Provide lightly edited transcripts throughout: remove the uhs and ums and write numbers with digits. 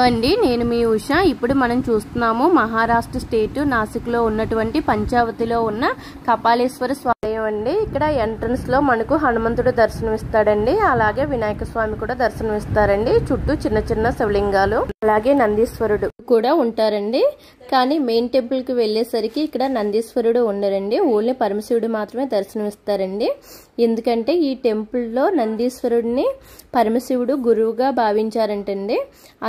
అండి నేను మీ ఉష. ఇప్పుడు మనం చూస్తున్నాము మహారాష్ట్ర స్టేట్ నాసిక్లో ఉన్నటువంటి పంచావతిలో ఉన్న కపాలేశ్వర స్వామి అండి. ఇక్కడ ఎంట్రన్స్ లో మనకు హనుమంతుడు దర్శనమిస్తాడండి, అలాగే వినాయక స్వామి కూడా దర్శనమిస్తారండి. చుట్టూ చిన్న చిన్న శివలింగాలు అలాగే నందీశ్వరుడు కూడా ఉంటారండి. కానీ మెయిన్ టెంపుల్ కి వెళ్ళేసరికి ఇక్కడ నందీశ్వరుడు ఉండరండి, ఓన్లీ పరమశివుడు మాత్రమే దర్శనమిస్తారండి. ఎందుకంటే ఈ టెంపుల్లో నందీశ్వరుడిని పరమశివుడు గురువుగా భావించారంటండి,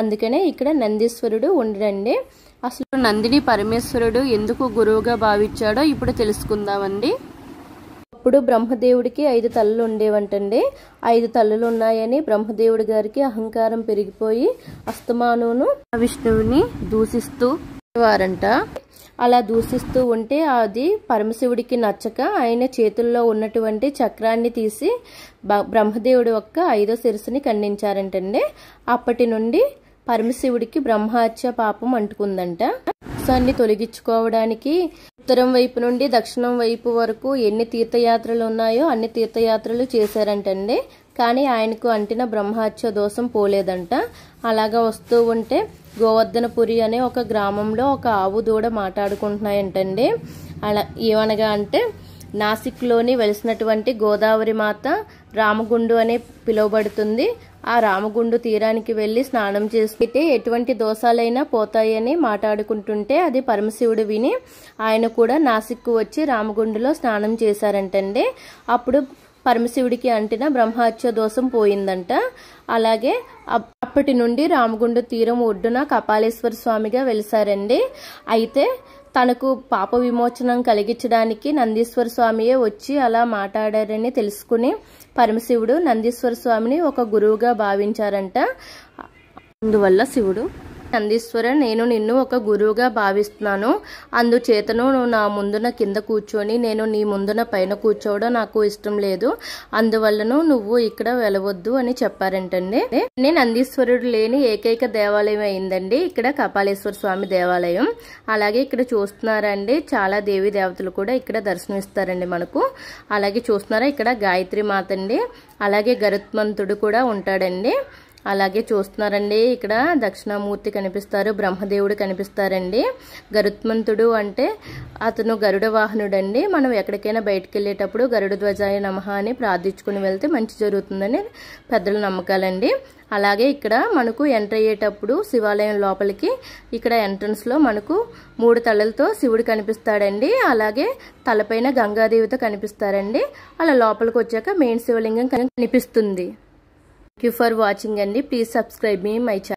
అందుకనే ఇక్కడ నందీశ్వరుడు ఉండరండి. అసలు నందిని పరమేశ్వరుడు ఎందుకు గురువుగా భావించాడో ఇప్పుడు తెలుసుకుందామండి. అప్పుడు బ్రహ్మదేవుడికి 5 తలలు ఉండేవంటండి. 5 తలలు ఉన్నాయని బ్రహ్మదేవుడి గారికి అహంకారం పెరిగిపోయి అస్తమానును విష్ణువుని దూషిస్తూ వారంట. అలా దూషిస్తూ ఉంటే అది పరమశివుడికి నచ్చక ఆయన చేతుల్లో ఉన్నటువంటి చక్రాన్ని తీసి బ్రహ్మదేవుడి యొక్క 5వ శిరస్సుని ఖండించారంటండి. అప్పటి నుండి పరమశివుడికి బ్రహ్మహత్య పాపం అంటుకుందంట. అన్ని తొలగించుకోవడానికి ఉత్తరం వైపు నుండి దక్షిణం వైపు వరకు ఎన్ని తీర్థయాత్రలు ఉన్నాయో అన్ని తీర్థయాత్రలు చేశారంటండి. కానీ ఆయనకు అంటిన బ్రహ్మహత్య దోషం పోలేదంట. అలాగా వస్తూ ఉంటే గోవర్ధనపురి అనే ఒక గ్రామంలో ఒక ఆవు దూడ మాట్లాడుకుంటున్నాయంటండి. అలా ఏమనగా అంటే నాసిక్లోని వెలిసినటువంటి గోదావరి మాత రామగుండు అనే పిలువబడుతుంది. ఆ రామగుండు తీరానికి వెళ్లి స్నానం చేసుకుంటే ఎటువంటి దోషాలైనా పోతాయని మాట్లాడుకుంటుంటే అది పరమశివుడు విని ఆయన కూడా నాసిక్కు వచ్చి రామగుండులో స్నానం చేశారంటండి. అప్పుడు పరమశివుడికి అంటిన బ్రహ్మహత్య దోషం పోయిందంట. అలాగే అప్పటి నుండి రామగుండు తీరం ఒడ్డున కపాలేశ్వర స్వామిగా వెలిసారండి. అయితే తనకు పాప విమోచనం కలిగించడానికి నందీశ్వర స్వామియే వచ్చి అలా మాట్లాడారని తెలుసుకుని పరమశివుడు నందీశ్వర స్వామిని ఒక గురువుగా భావించారంట. అందువల్ల శివుడు నందీశ్వర నేను నిన్ను ఒక గురువుగా భావిస్తున్నాను, అందుచేతను నువ్వు నా ముందున కింద కూర్చొని నేను నీ ముందున పైన కూర్చోవడం నాకు ఇష్టం లేదు, అందువల్లను నువ్వు ఇక్కడ వెళ్ళవద్దు అని చెప్పారంటండి. నందీశ్వరుడు లేని ఏకైక దేవాలయం అయిందండి ఇక్కడ కపాలేశ్వర స్వామి దేవాలయం. అలాగే ఇక్కడ చూస్తున్నారండి చాలా దేవీ దేవతలు కూడా ఇక్కడ దర్శనమిస్తారండి మనకు. అలాగే చూస్తున్నారా ఇక్కడ గాయత్రి మాత అండి, అలాగే గరుత్మంతుడు కూడా ఉంటాడండి. అలాగే చూస్తున్నారండి ఇక్కడ దక్షిణామూర్తి కనిపిస్తారు, బ్రహ్మదేవుడు కనిపిస్తారండి. గరుత్మంతుడు అంటే అతను గరుడ వాహనుడండి. మనం ఎక్కడికైనా బయటకు వెళ్ళేటప్పుడు గరుడ ధ్వజాయ నమః అని ప్రార్థించుకుని వెళ్తే మంచి జరుగుతుందని పెద్దల నమ్మకాలండి. అలాగే ఇక్కడ మనకు ఎంటర్ అయ్యేటప్పుడు శివాలయం లోపలికి ఇక్కడ ఎంట్రన్స్ లో మనకు 3 తలలతో శివుడు కనిపిస్తాడండి. అలాగే తలపైన గంగాదేవితో కనిపిస్తారండి. అలా లోపలికి వచ్చాక మెయిన్ శివలింగం కనిపిస్తుంది. Thank you for watching and please subscribe me my channel.